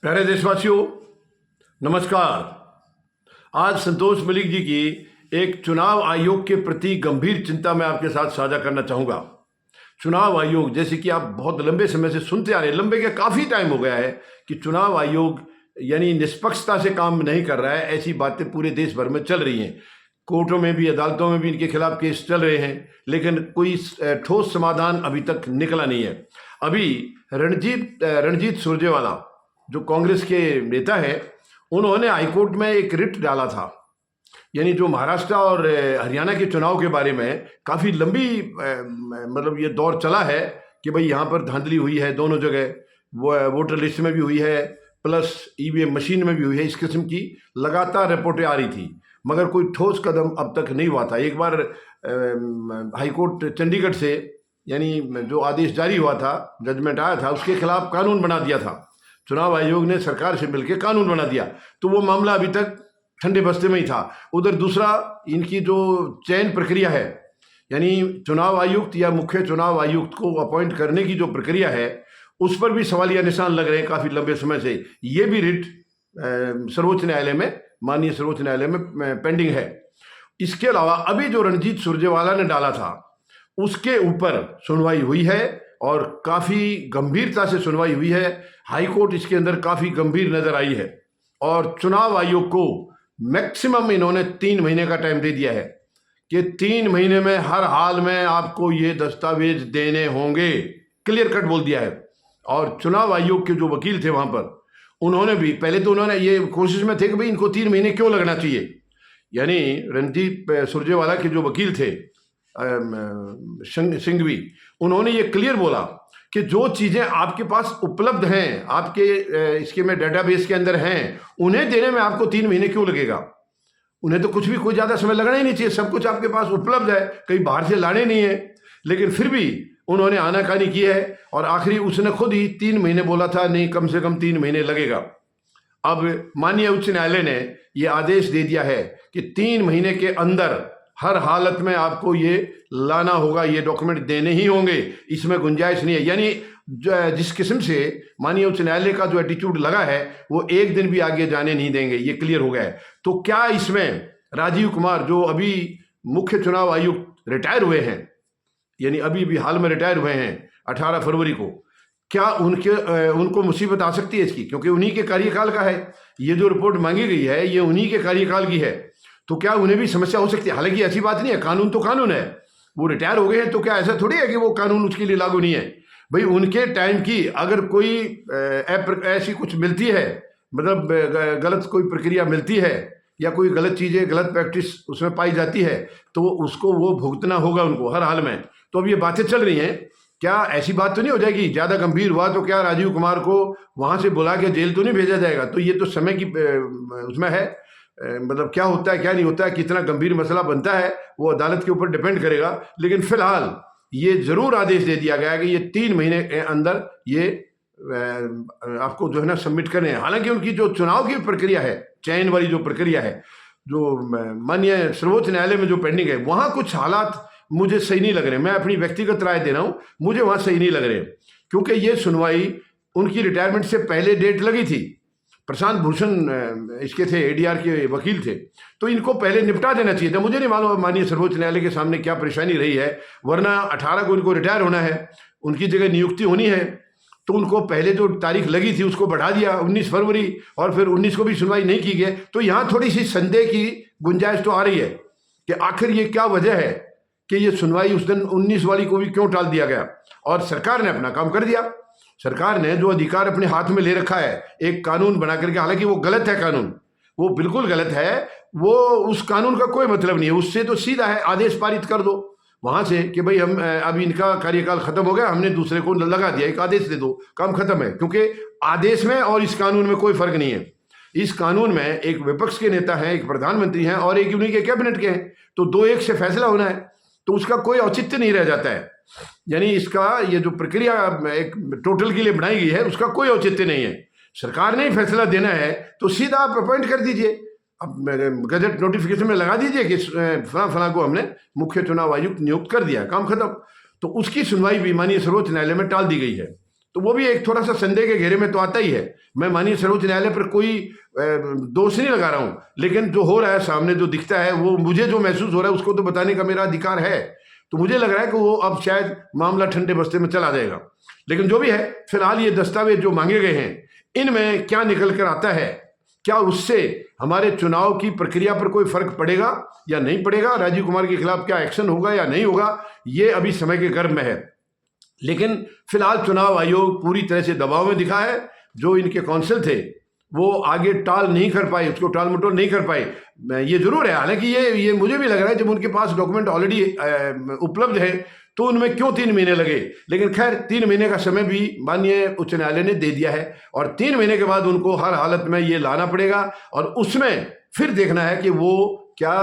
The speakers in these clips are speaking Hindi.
प्यारे देशवासियों, नमस्कार। आज संतोष मलिक जी की एक चुनाव आयोग के प्रति गंभीर चिंता मैं आपके साथ साझा करना चाहूँगा। चुनाव आयोग, जैसे कि आप बहुत लंबे समय से सुनते आ रहे हैं, लंबे के काफ़ी टाइम हो गया है कि चुनाव आयोग यानी निष्पक्षता से काम नहीं कर रहा है, ऐसी बातें पूरे देश भर में चल रही हैं। कोर्टों में भी, अदालतों में भी इनके खिलाफ केस चल रहे हैं, लेकिन कोई ठोस समाधान अभी तक निकला नहीं है। अभी रणजीत सुरजेवाला जो कांग्रेस के नेता है, उन्होंने हाईकोर्ट में एक रिट डाला था, यानी जो महाराष्ट्र और हरियाणा के चुनाव के बारे में काफ़ी लंबी मतलब ये दौर चला है कि भाई यहाँ पर धांधली हुई है, दोनों जगह वो वोटर लिस्ट में भी हुई है, प्लस ईवीएम मशीन में भी हुई है। इस किस्म की लगातार रिपोर्टें आ रही थी, मगर कोई ठोस कदम अब तक नहीं हुआ था। एक बार हाईकोर्ट चंडीगढ़ से यानी जो आदेश जारी हुआ था, जजमेंट आया था, उसके खिलाफ कानून बना दिया था। चुनाव आयोग ने सरकार से मिलकर कानून बना दिया, तो वो मामला अभी तक ठंडे बस्ते में ही था। उधर दूसरा, इनकी जो चयन प्रक्रिया है, यानी चुनाव आयुक्त या मुख्य चुनाव आयुक्त को अपॉइंट करने की जो प्रक्रिया है, उस पर भी सवालिया निशान लग रहे हैं काफ़ी लंबे समय से। ये भी रिट सर्वोच्च न्यायालय में, माननीय सर्वोच्च न्यायालय में पेंडिंग है। इसके अलावा अभी जो रणजीत सुरजेवाला ने डाला था, उसके ऊपर सुनवाई हुई है और काफ़ी गंभीरता से सुनवाई हुई है। हाईकोर्ट इसके अंदर काफ़ी गंभीर नज़र आई है और चुनाव आयोग को मैक्सिमम इन्होंने 3 महीने का टाइम दे दिया है कि 3 महीने में हर हाल में आपको ये दस्तावेज देने होंगे, क्लियर कट बोल दिया है। और चुनाव आयोग के जो वकील थे वहाँ पर, उन्होंने भी पहले तो उन्होंने ये कोशिश में थे कि भाई इनको 3 महीने क्यों लगना चाहिए, यानी रणदीप सुरजेवाला के जो वकील थे सिंघवी, उन्होंने ये क्लियर बोला कि जो चीज़ें आपके पास उपलब्ध हैं, आपके इसके में डेटाबेस के अंदर हैं, उन्हें देने में आपको 3 महीने क्यों लगेगा। उन्हें तो कुछ भी कोई ज़्यादा समय लगना ही नहीं चाहिए, सब कुछ आपके पास उपलब्ध है, कहीं बाहर से लाने नहीं है। लेकिन फिर भी उन्होंने आनाकानी की है और आखिरी उसने खुद ही 3 महीने बोला था, नहीं कम से कम 3 महीने लगेगा। अब माननीय उच्च न्यायालय ने ये आदेश दे दिया है कि 3 महीने के अंदर हर हालत में आपको ये लाना होगा, ये डॉक्यूमेंट देने ही होंगे, इसमें गुंजाइश नहीं है। यानी जिस किस्म से माननीय उच्च न्यायालय का जो एटीट्यूड लगा है, वो एक दिन भी आगे जाने नहीं देंगे, ये क्लियर हो गया है। तो क्या इसमें राजीव कुमार, जो अभी मुख्य चुनाव आयुक्त रिटायर हुए हैं, यानी अभी हाल में रिटायर हुए हैं 18 फरवरी को, क्या उनको मुसीबत आ सकती है इसकी, क्योंकि उन्हीं के कार्यकाल का है ये जो रिपोर्ट मांगी गई है, ये उन्हीं के कार्यकाल की है। तो क्या उन्हें भी समस्या हो सकती है? हालांकि ऐसी बात नहीं है, कानून तो कानून है, वो रिटायर हो गए हैं, तो क्या ऐसा थोड़ी है कि वो कानून उसके लिए लागू नहीं है। भाई उनके टाइम की अगर कोई ऐसी कुछ मिलती है, मतलब गलत कोई प्रक्रिया मिलती है या कोई गलत चीज़ें, गलत प्रैक्टिस उसमें पाई जाती है, तो उसको वो भुगतना होगा उनको हर हाल में। तो अब ये बातें चल रही हैं, क्या ऐसी बात तो नहीं हो जाएगी, ज़्यादा गंभीर हुआ तो क्या राजीव कुमार को वहाँ से बुला के जेल तो नहीं भेजा जाएगा? तो ये तो समय की उसमें है, मतलब क्या होता है क्या नहीं होता है, कितना गंभीर मसला बनता है, वो अदालत के ऊपर डिपेंड करेगा। लेकिन फिलहाल ये जरूर आदेश दे दिया गया है कि ये 3 महीने के अंदर ये आपको जो है ना सबमिट करने हैं। हालांकि उनकी जो चुनाव की प्रक्रिया है, चयन वाली जो प्रक्रिया है, जो माननीय सर्वोच्च न्यायालय में जो पेंडिंग है, वहाँ कुछ हालात मुझे सही नहीं लग रहे। मैं अपनी व्यक्तिगत राय दे रहा हूँ, मुझे वहाँ सही नहीं लग रहे, क्योंकि ये सुनवाई उनकी रिटायरमेंट से पहले डेट लगी थी। प्रशांत भूषण इसके थे, एडीआर के वकील थे, तो इनको पहले निपटा देना चाहिए था। मुझे नहीं मालूम माननीय सर्वोच्च न्यायालय के सामने क्या परेशानी रही है, वरना 18 को इनको रिटायर होना है, उनकी जगह नियुक्ति होनी है, तो उनको पहले जो तारीख लगी थी उसको बढ़ा दिया 19 फरवरी, और फिर 19 को भी सुनवाई नहीं की गई। तो यहाँ थोड़ी सी संदेह की गुंजाइश तो आ रही है कि आखिर ये क्या वजह है कि ये सुनवाई उस दिन 19 वाली को भी क्यों टाल दिया गया। और सरकार ने अपना काम कर दिया, सरकार ने जो अधिकार अपने हाथ में ले रखा है एक कानून बना करके, हालांकि वो गलत है, कानून वो बिल्कुल गलत है, वो उस कानून का कोई मतलब नहीं है। उससे तो सीधा है आदेश पारित कर दो वहां से कि भाई हम अब इनका कार्यकाल खत्म हो गया, हमने दूसरे को लगा दिया, एक आदेश दे दो, काम खत्म है। क्योंकि आदेश में और इस कानून में कोई फर्क नहीं है। इस कानून में एक विपक्ष के नेता हैं, एक प्रधानमंत्री हैं और एक उन्हीं के कैबिनेट के हैं, तो 2-1 से फैसला होना है, तो उसका कोई औचित्य नहीं रह जाता है। यानी इसका ये जो प्रक्रिया एक टोटल के लिए बनाई गई है, उसका कोई औचित्य नहीं है। सरकार ने ही फैसला देना है तो सीधा आप अपॉइंट कर दीजिए, अब गजट नोटिफिकेशन में लगा दीजिए कि फला को हमने मुख्य चुनाव आयुक्त नियुक्त कर दिया, काम खत्म। तो उसकी सुनवाई भी माननीय सर्वोच्च न्यायालय में टाल दी गई है। तो वो भी एक थोड़ा सा संदेह के घेरे में तो आता ही है। मैं माननीय सर्वोच्च न्यायालय पर कोई दोष नहीं लगा रहा हूं, लेकिन जो हो रहा है सामने जो दिखता है, वो मुझे जो महसूस हो रहा है उसको तो बताने का मेरा अधिकार है। तो मुझे लग रहा है कि वो अब शायद मामला ठंडे बस्ते में चला जाएगा। लेकिन जो भी है, फिलहाल ये दस्तावेज जो मांगे गए हैं, इनमें क्या निकल कर आता है, क्या उससे हमारे चुनाव की प्रक्रिया पर कोई फर्क पड़ेगा या नहीं पड़ेगा, राजीव कुमार के खिलाफ क्या एक्शन होगा या नहीं होगा, ये अभी समय के गर्भ में है। लेकिन फिलहाल चुनाव आयोग पूरी तरह से दबाव में दिखा है। जो इनके काउंसिल थे वो आगे टाल नहीं कर पाए, उसको टाल मटोल नहीं कर पाए। ये जरूर है, हालांकि ये मुझे भी लग रहा है जब उनके पास डॉक्यूमेंट ऑलरेडी उपलब्ध है तो उनमें क्यों 3 महीने लगे। लेकिन खैर 3 महीने का समय भी माननीय उच्च न्यायालय ने दे दिया है और 3 महीने के बाद उनको हर हालत में ये लाना पड़ेगा और उसमें फिर देखना है कि वो क्या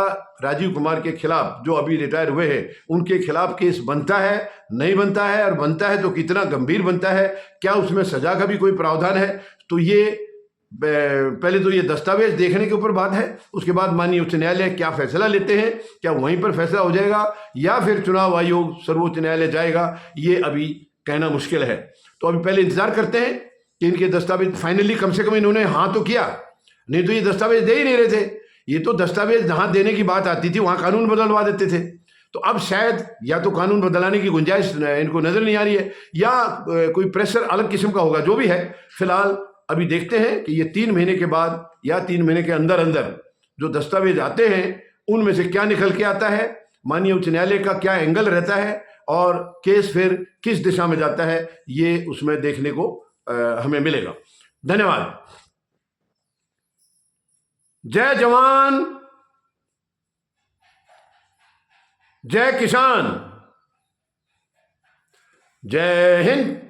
राजीव कुमार के खिलाफ, जो अभी रिटायर हुए हैं, उनके खिलाफ केस बनता है नहीं बनता है, और बनता है तो कितना गंभीर बनता है, क्या उसमें सजा का भी कोई प्रावधान है। तो ये पहले तो ये दस्तावेज देखने के ऊपर बात है, उसके बाद माननीय उच्च न्यायालय क्या फैसला लेते हैं, क्या वहीं पर फैसला हो जाएगा या फिर चुनाव आयोग सर्वोच्च न्यायालय जाएगा, ये अभी कहना मुश्किल है। तो अभी पहले इंतजार करते हैं कि इनके दस्तावेज फाइनली कम से कम इन्होंने हाँ तो किया, नहीं तो ये दस्तावेज दे ही नहीं रहे थे। ये तो दस्तावेज जहां देने की बात आती थी वहां कानून बदलवा देते थे। तो अब शायद या तो कानून बदलाने की गुंजाइश इनको नजर नहीं आ रही है या कोई प्रेशर अलग किस्म का होगा। जो भी है, फिलहाल अभी देखते हैं कि ये 3 महीने के बाद या 3 महीने के अंदर अंदर जो दस्तावेज आते हैं उनमें से क्या निकल के आता है, माननीय उच्च न्यायालय का क्या एंगल रहता है और केस फिर किस दिशा में जाता है, ये उसमें देखने को हमें मिलेगा। धन्यवाद। जय जवान, जय किसान, जय हिंद।